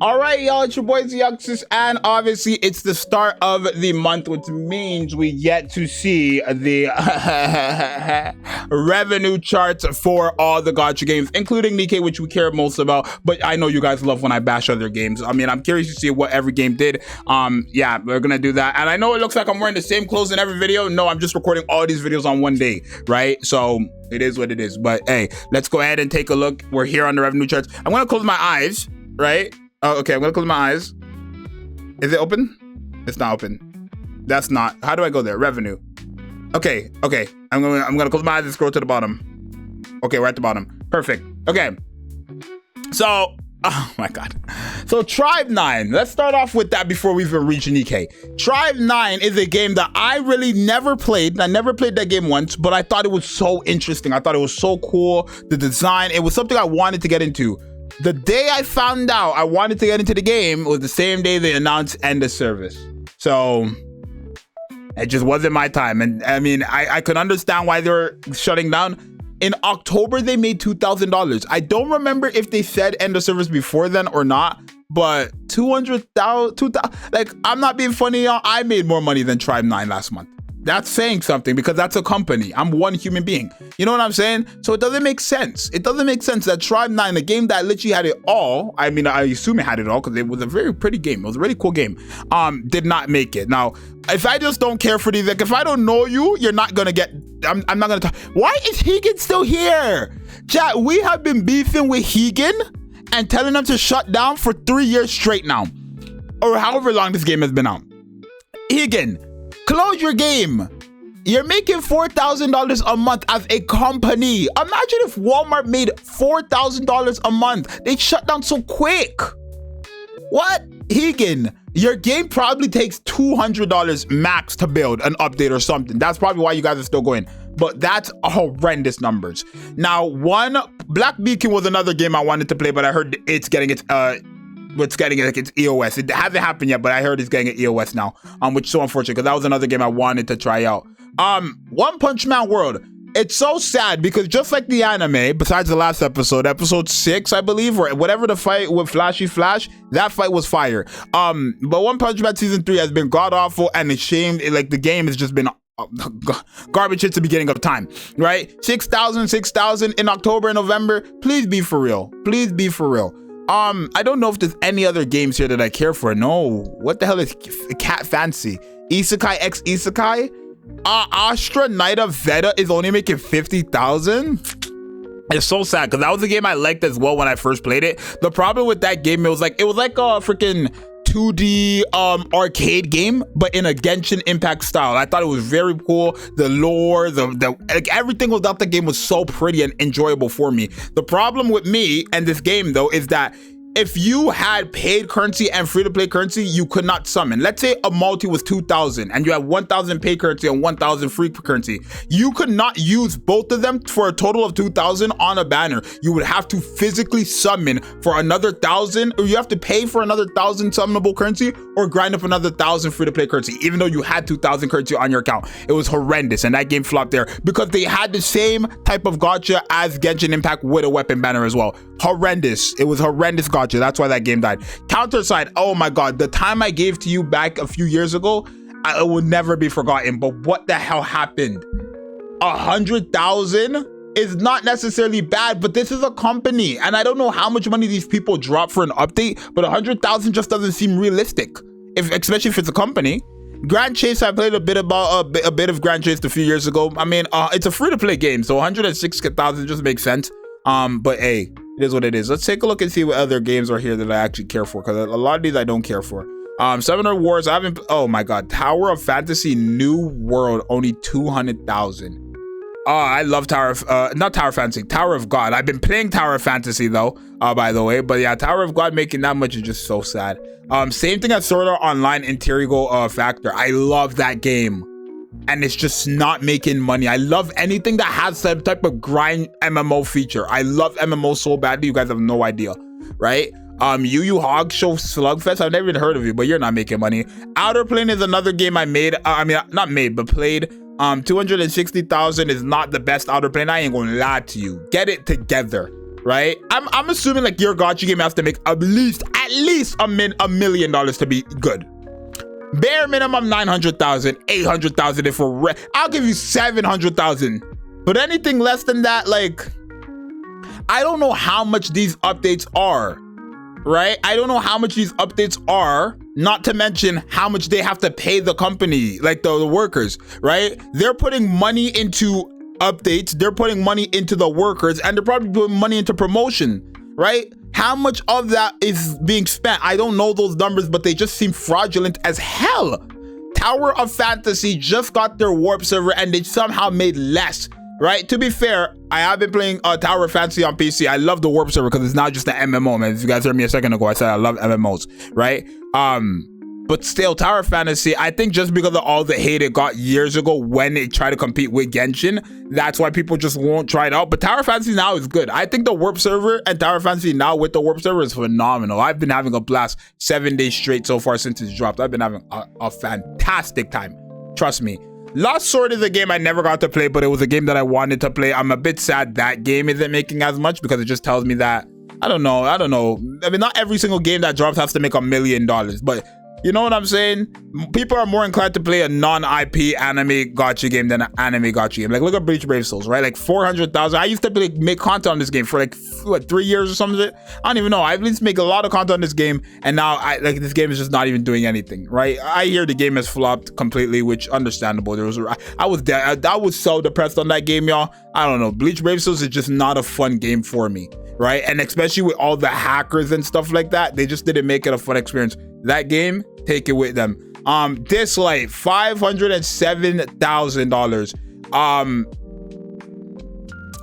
All right, y'all, it's your boy Zxous, and obviously it's the start of the month, which means we get to see the revenue charts for all the gacha games, including Nikke, which we care most about. But I know you guys love when I bash other games. I mean, I'm curious to see what every game did. Yeah, we're gonna do that. And I know it looks like I'm wearing the same clothes in every video. No, I'm just recording all these videos on one day, right? So it is what it is. But hey, let's go ahead and take a look. We're here on the revenue charts. I'm gonna close my eyes, right? Oh, okay, I'm gonna close my eyes. Is it open? It's not open. That's not. How do I go there? Revenue. Okay. I'm gonna close my eyes and scroll to the bottom. Okay, we're at the bottom. Perfect. Okay. So, oh my god. So Tribe 9. Let's start off with that before we even reach Nikke. Tribe 9 is a game that I really never played. I never played that game once, but I thought it was so interesting. I thought it was so cool. The design. It was something I wanted to get into. The day I found out I wanted to get into the game was the same day they announced end of service. So it just wasn't my time. And I mean, I could understand why they were shutting down. In October, they made $2,000. I don't remember if they said end of service before then or not, but 200,000, like, I'm not being funny, y'all. I made more money than Tribe 9 last month. That's saying something because that's a company. I'm one human being. You know what I'm saying? So it doesn't make sense. It doesn't make sense that Tribe 9, a game that literally had it all, I mean, I assume it had it all because it was a very pretty game. It was a really cool game. Did not make it. Now, if I just don't care for these, like, if I don't know you, you're not going to get, I'm not going to talk. Why is Higan still here? Chat, we have been beefing with Higan and telling them to shut down for 3 years straight now. Or however long this game has been out. Higan, close your game. You're making $4,000 a month as a company. Imagine if Walmart made $4,000 a month. They shut down so quick. What? Higan, your game probably takes $200 max to build an update or something. That's probably why you guys are still going. But that's horrendous numbers. Now, Black Beacon was another game I wanted to play, but I heard it's getting its it's EOS. It hasn't happened yet, but I heard it's getting an EOS now, which is so unfortunate because that was another game I wanted to try out. One Punch Man World. It's so sad because just like the anime, besides the last episode, episode 6, I believe, or whatever the fight with Flashy Flash, that fight was fire. But One Punch Man season 3 has been god awful and it's shamed. Like, the game has just been garbage since the beginning of time, right? 6,000 in October and November. Please be for real. Please be for real. I don't know if there's any other games here that I care for. No. What the hell is Cat Fancy? Isekai X Isekai? Astra Knight of Veda is only making 50,000. It's so sad because that was a game I liked as well when I first played it. The problem with that game, it was like a freaking 2D arcade game, but in a Genshin Impact style. I thought it was very cool. The lore, like, everything about the game was so pretty and enjoyable for me. The problem with me and this game though is that if you had paid currency and free-to-play currency, you could not summon. Let's say a multi was 2,000 and you have 1,000 paid currency and 1,000 free currency. You could not use both of them for a total of 2,000 on a banner. You would have to physically summon for another 1,000, or you have to pay for another 1,000 summonable currency or grind up another 1,000 free-to-play currency, even though you had 2,000 currency on your account. It was horrendous, and that game flopped there because they had the same type of gacha as Genshin Impact with a weapon banner as well. Horrendous. It was horrendous gacha. That's why that game died. Counter side, oh my god, the time I gave to you back a few years ago, it will never be forgotten. But what the hell happened? 100,000 is not necessarily bad, but this is a company, and I don't know how much money these people drop for an update, but 100,000 just doesn't seem realistic, especially if it's a company. Grand Chase, I played a bit of Grand Chase a few years ago. I mean, it's a free-to-play game, so 106,000 just makes sense. But hey, it is what it is. Let's take a look and see what other games are here that I actually care for, because a lot of these I don't care for. Seven Wars, I haven't. Oh my god, Tower of Fantasy New World, only 200,000. Oh, I love not Tower of Fantasy, Tower of God. I've been playing Tower of Fantasy though, by the way. But yeah, Tower of God making that much is just so sad. Same thing as Sword Art Online Integral Factor. I love that game, and it's just not making money. I love anything that has some type of grind MMO feature. I love MMO so badly, you guys have no idea, right? Yu Yu Hog Show Slugfest, I've never even heard of you, but you're not making money. Outer Plane is another game I made. I mean, not made, but played. 260,000 is not the best Outer Plane. I ain't gonna lie to you. Get it together. right? I'm assuming like your gacha game has to make at least $1 million to be good. Bare minimum 900,000, 800,000 if we're I'll give you 700,000. But anything less than that, like, I don't know how much these updates are, right? I don't know how much these updates are, not to mention how much they have to pay the company, like the workers, right? They're putting money into updates, they're putting money into the workers, and they're probably putting money into promotion, right? How much of that is being spent? I don't know those numbers, but they just seem fraudulent as hell. Tower of Fantasy just got their warp server and they somehow made less, right? To be fair, I have been playing Tower of Fantasy on PC. I love the warp server because it's not just an MMO, man. If you guys heard me a second ago, I said I love MMOs, right? But still, Tower of Fantasy, I think just because of all the hate it got years ago when it tried to compete with Genshin, that's why people just won't try it out. But Tower of Fantasy now is good. I think the warp server and Tower of Fantasy now with the warp server is phenomenal. I've been having a blast 7 days straight so far since it's dropped. I've been having a fantastic time. Trust me. Lost Sword is a game I never got to play, but it was a game that I wanted to play. I'm a bit sad that game isn't making as much because it just tells me that, I don't know. I mean, not every single game that drops has to make $1 million, but you know what I'm saying? People are more inclined to play a non-IP anime gacha game than an anime gacha game. Like, look at Bleach Brave Souls, right? Like 400,000. I used to make content on this game for like, what, 3 years or something? I don't even know. I at least make a lot of content on this game, and now this game is just not even doing anything, right? I hear the game has flopped completely, which understandable. I was so depressed on that game, y'all. I don't know. Bleach Brave Souls is just not a fun game for me, right? And especially with all the hackers and stuff like that, they just didn't make it a fun experience. That game, take it with them. Dislike, $507,000.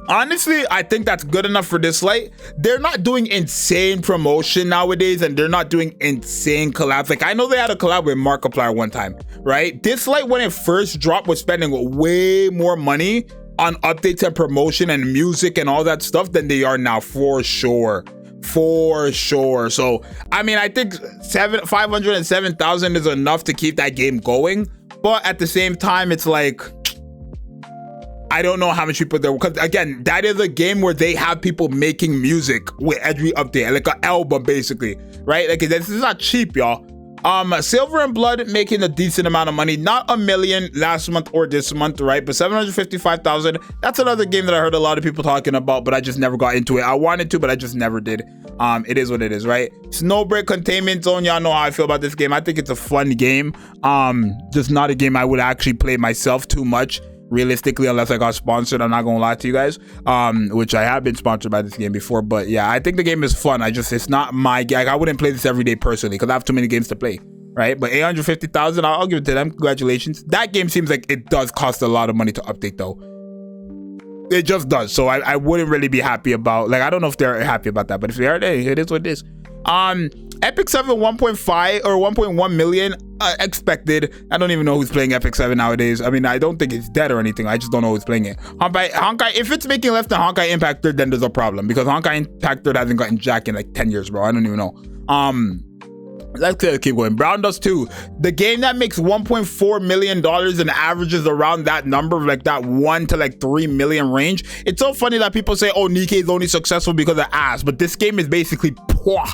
Honestly, I think that's good enough for Dislike. They're not doing insane promotion nowadays, and they're not doing insane collabs. Like, I know they had a collab with Markiplier one time, right? Dislike, when it first dropped, was spending way more money on updates and promotion and music and all that stuff than they are now, for sure. So I mean, I think 507,000 is enough to keep that game going, but at the same time, it's like, I don't know how much people there, because again, that is a game where they have people making music with every update, like an album basically, right? Like, this is not cheap, y'all. Silver and Blood making a decent amount of money, not $1 million last month or this month, right? But 755,000. That's another game that I heard a lot of people talking about, but I just never got into it. I wanted to, but I just never did. It is what it is, right? Snowbreak Containment Zone, y'all know how I feel about this game. I think it's a fun game. Just not a game I would actually play myself too much, realistically, unless I got sponsored. I'm not gonna lie to you guys, which I have been sponsored by this game before. But yeah, I think the game is fun. It's not my game. Like, I wouldn't play this every day personally because I have too many games to play, right? But 850,000, I'll give it to them. Congratulations. That game seems like it does cost a lot of money to update though. It just does. So I wouldn't really be happy about, like, I don't know if they're happy about that, but if they are, hey, it is what it is. Epic 7 1.5 or 1.1 million expected. I don't even know who's playing Epic 7 nowadays. I mean, I don't think it's dead or anything. I just don't know who's playing it. Honkai, if it's making less than Honkai Impact Third, then there's a problem, because Honkai Impact Third hasn't gotten jack in like 10 years, bro. I don't even know. Let's keep going. Brown Dust 2, the game that makes $1.4 million and averages around that number, like that 1 to like 3 million range. It's so funny that people say, oh, Nikke is only successful because of ass, but this game is basically poor,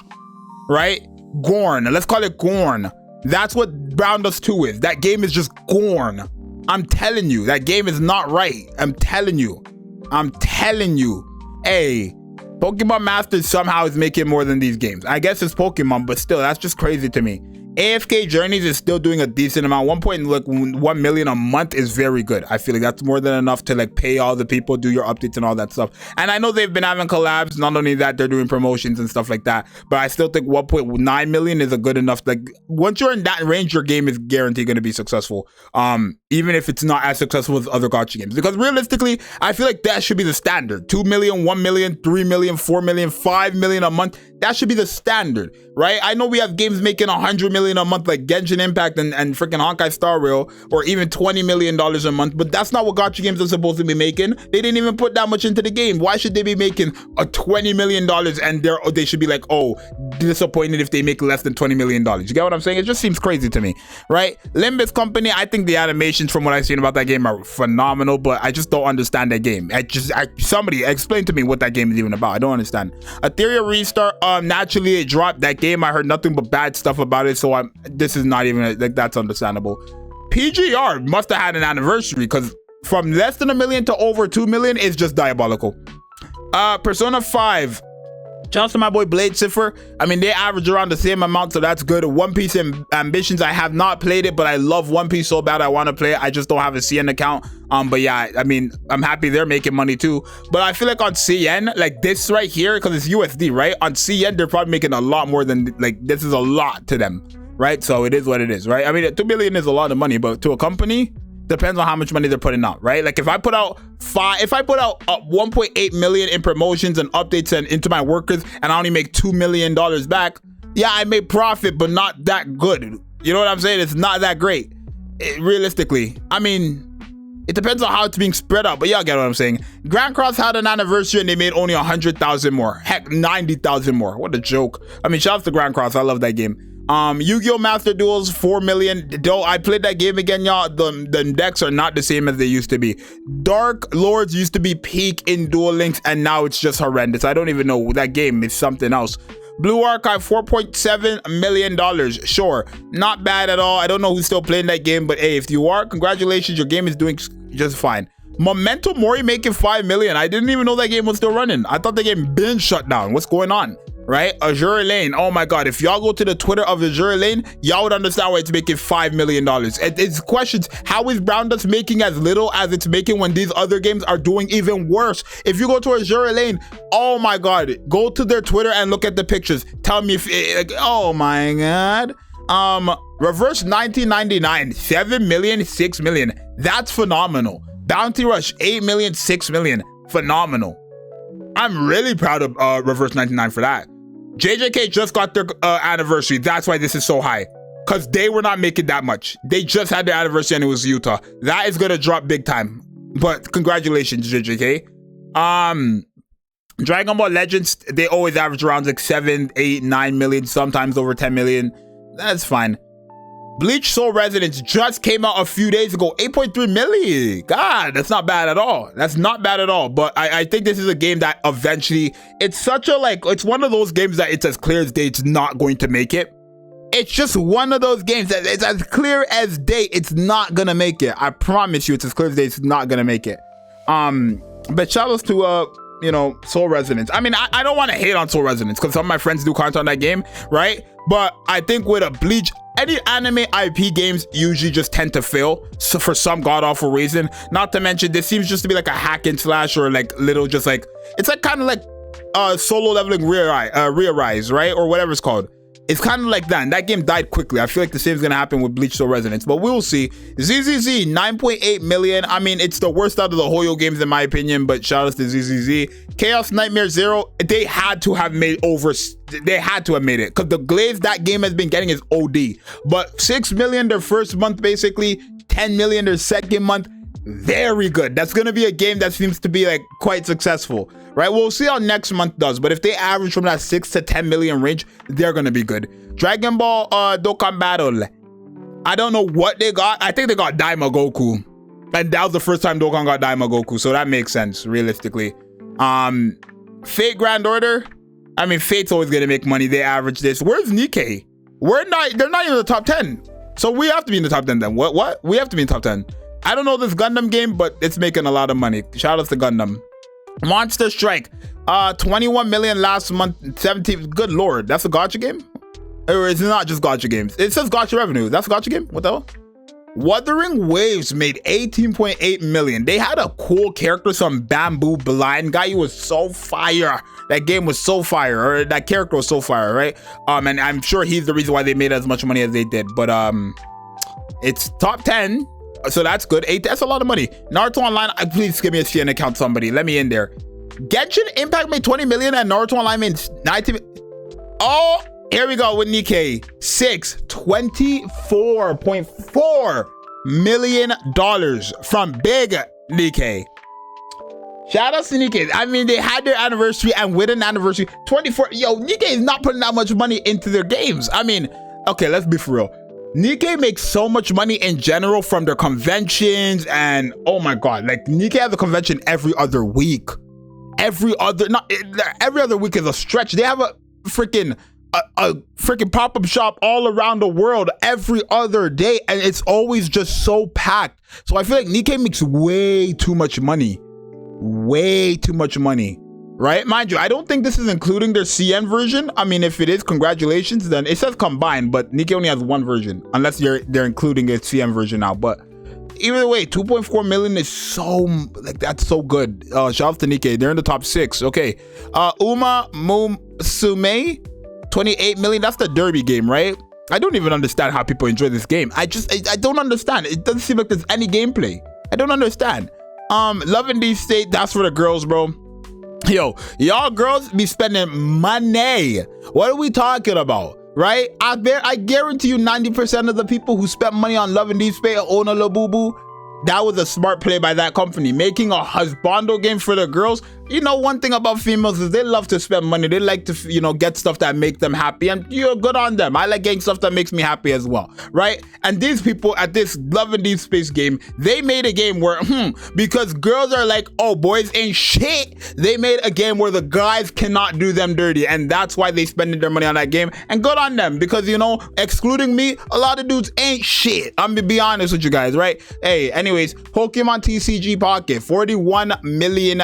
right? Gorn. Let's call it Gorn. That's what Brown Dust 2 is. That game is just Gorn. I'm telling you, that game is not right. I'm telling you. Hey, Pokemon Masters somehow is making more than these games. I guess it's Pokemon, but still, that's just crazy to me. AFK Journeys is still doing a decent amount. 1.1 million a month is very good. I feel like that's more than enough to like pay all the people, do your updates and all that stuff. And I know they've been having collabs. Not only that, they're doing promotions and stuff like that. But I still think 1.9 million is a good enough. Like, once you're in that range, your game is guaranteed going to be successful. Even if it's not as successful as other gacha games. Because realistically, I feel like that should be the standard. 2 million, 1 million, 3 million, 4 million, 5 million a month. That should be the standard, right? I know we have games making 100 million million a month like Genshin Impact and freaking Honkai Star Rail, or even $20 million a month, but that's not what gacha games are supposed to be making. They didn't even put that much into the game. Why should they be making a $20 million and they should be like, oh, disappointed if they make less than $20 million? You get what I'm saying? It just seems crazy to me, right? Limbus Company, I think the animations from what I've seen about that game are phenomenal, but I just don't understand that game. Somebody explain to me what that game is even about. I don't understand. Ethereal Restart, naturally it dropped. That game, I heard nothing but bad stuff about it, so this is not even like, that's understandable. PGR must have had an anniversary, because from less than 1 million to over 2 million is just diabolical. Persona 5, shouts to my boy Blade Cipher. I mean, they average around the same amount, so that's good. One Piece Ambitions, I have not played it, but I love One Piece so bad I want to play it. I just don't have a CN account. But yeah, I mean, I'm happy they're making money too. But I feel like on CN, like this right here, because it's USD, right? On CN, they're probably making a lot more than, like, this is a lot to them, right? So it is what it is, right? I mean, 2 billion is a lot of money, but to a company, depends on how much money they're putting out, right? Like if I put out 1.8 million in promotions and updates and into my workers, and I only make $2 million back, yeah, I made profit, but not that good. You know what I'm saying? It's not that great, realistically. I mean, it depends on how it's being spread out, but y'all get what I'm saying. Grand Cross had an anniversary and they made only 100,000 more. Heck, 90,000 more. What a joke. I mean, shout out to Grand Cross. I love that game. Yu-Gi-Oh! Master Duels, 4 million. Though I played that game again, y'all. The decks are not the same as they used to be. Dark Lords used to be peak in Duel Links, and now it's just horrendous. I don't even know. That game is something else. Blue Archive, $4.7 million. Sure, not bad at all. I don't know who's still playing that game, but hey, if you are, congratulations, your game is doing just fine. Memento Mori making 5 million. I didn't even know that game was still running. I thought the game been shut down. What's going on? Right? Azure Lane. Oh my god, if y'all go to the Twitter of Azure Lane, y'all would understand why it's making $5 million. It's questions, how is Brown Dust making as little as it's making when these other games are doing even worse? If you go to Azure Lane, oh my god, go to their Twitter and look at the pictures. Tell me if oh my god. Reverse 1999, 7 million, 6 million. That's phenomenal. Bounty Rush, 8 million, 6 million. Phenomenal. I'm really proud of Reverse 99 for that. JJK just got their anniversary. That's why this is so high, because they were not making that much. They just had their anniversary and it was Utah. That is gonna drop big time, but congratulations, JJK. Dragon Ball Legends, they always average around like 7, 8, 9 million, sometimes over 10 million. That's fine. Bleach Soul Resonance just came out a few days ago, 8.3 million. God, that's not bad at all. That's not bad at all. But I think this is a game that eventually, it's such a, like, it's one of those games that it's as clear as day it's not going to make it. It's just one of those games that it's as clear as day it's not gonna make it. I promise you, it's as clear as day it's not gonna make it. But shout outs to you know, Soul Resonance. I mean, I don't want to hate on Soul Resonance because some of my friends do content on that game, right? But I think with a Bleach, any anime IP games usually just tend to fail, so for some god-awful reason. Not to mention, this seems just to be like a hack and slash, or like little, just like, it's like kind of like solo leveling Rearise, right? Or whatever it's called. It's kind of like that, and that game died quickly. I feel like the same is gonna happen with Bleach Soul Resonance, but we'll see. ZZZ, 9.8 million. I mean, it's the worst out of the Hoyo games in my opinion, but shout out to ZZZ. Chaos Nightmare Zero, they had to have made it, because the glaze that game has been getting is OD. But 6 million their first month, basically 10 million their second month. Very good. That's gonna be a game that seems to be like quite successful, right? We'll see how next month does, but if they average from that 6 to 10 million range, they're gonna be good. Dragon Ball Dokkan Battle, I don't know what they got. I think they got Daima Goku, and that was the first time Dokkan got Daima Goku, so that makes sense realistically. Fate Grand Order, I mean, Fate's always gonna make money. They average this. Where's Nikke? They're not even in the top 10, so we have to be in the top 10 then. What we have to be in the top 10. I don't know this Gundam game, but it's making a lot of money. Shout out to Gundam. Monster Strike, 21 million last month, 17. Good lord, that's a gacha game? Or is it not just gacha games? It says gacha revenue. That's a gacha game? What the hell? Wuthering Waves made 18.8 million. They had a cool character, some bamboo blind guy. He was so fire. That game was so fire, or that character was so fire, right? And I'm sure he's the reason why they made as much money as they did. But it's top 10. So that's good. That's a lot of money. Naruto Online, please give me a CN account, somebody. Let me in there. Genshin Impact made 20 million and Naruto Online made 19. Oh Here we go with Nikke. $24.4 million from Big Nikke. Shout out to Nikke. I mean, they had their anniversary, and with an anniversary, 24. Yo, Nikke is not putting that much money into their games. I mean, okay, let's be for real. Nikke makes so much money in general from their conventions, and oh my god, like Nikke has a convention every other week. Every other week is a stretch. They have a freaking pop-up shop all around the world every other day, and it's always just so packed. So I feel like Nikke makes way too much money. Way too much money, right? Mind you, I don't think this is including their CN version. I mean, if it is, congratulations. Then it says combined, but Nikke only has one version, unless they're including a CN version now. But either way, 2.4 million is so, like, that's so good. Shout out to Nikke. They're in the top 6. Okay. Uma Musume, 28 million. That's the derby game, right? I don't even understand how people enjoy this game. I don't understand. It doesn't seem like there's any gameplay. I don't understand. Love in Deep State, that's for the girls, bro. Yo, y'all girls be spending money. What are we talking about, right? I guarantee you 90% of the people who spent money on Love in Deep State or Ona Labubu, that was a smart play by that company. Making a husbando game for the girls. You know, one thing about females is they love to spend money. They like to, you know, get stuff that make them happy, and you're good on them. I like getting stuff that makes me happy as well, right? And these people at this Love in Deep Space game, they made a game where, because girls are like, oh, boys ain't shit, they made a game where the guys cannot do them dirty, and that's why they spending their money on that game, and good on them, because, you know, excluding me, a lot of dudes ain't shit. I'm gonna be honest with you guys, right? Hey, anyways, Pokemon TCG Pocket, $41 million.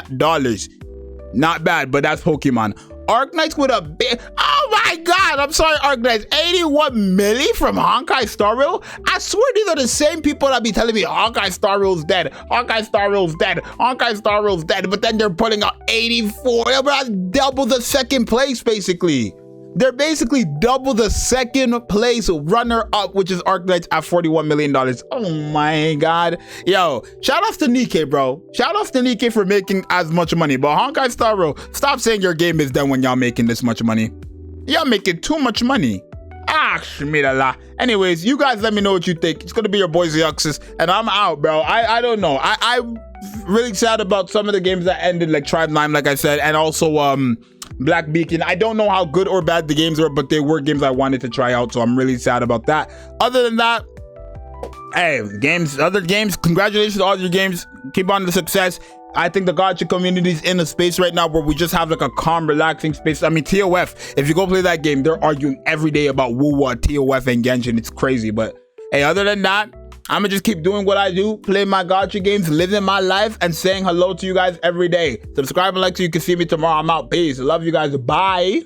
Not bad, but that's Pokemon. Arknights with a big, oh my god, I'm sorry, Arknights, 81 milli from Honkai Star Rail. I swear these are the same people that be telling me Honkai Star Rail's dead, Honkai Star Rail's dead, Honkai Star Rail's dead, but then they're putting out 84. That's double the second place, basically. They're basically double the second place runner up, which is Arknights at $41 million. Oh my god. Yo, shout outs to Nikke, bro. Shout outs to Nikke for making as much money. But Honkai Star Rail, stop saying your game is done when y'all making this much money. Y'all making too much money. Ah, shmidala. Anyways, you guys let me know what you think. It's gonna be your boy Zxous, and I'm out, bro. I don't know. I'm really sad about some of the games that ended, like Tribe 9, like I said, and also Black Beacon. I don't know how good or bad the games were, but they were games I wanted to try out, so I'm really sad about that. Other than that, hey, other games, congratulations to all your games. Keep on the success. I think the gacha community is in a space right now where we just have like a calm, relaxing space. I mean, TOF, if you go play that game, they're arguing every day about Wuwa, TOF, and Genshin. It's crazy, but hey, other than that, I'm gonna just keep doing what I do, playing my gacha games, living my life, and saying hello to you guys every day. Subscribe and like so you can see me tomorrow. I'm out. Peace. I love you guys. Bye.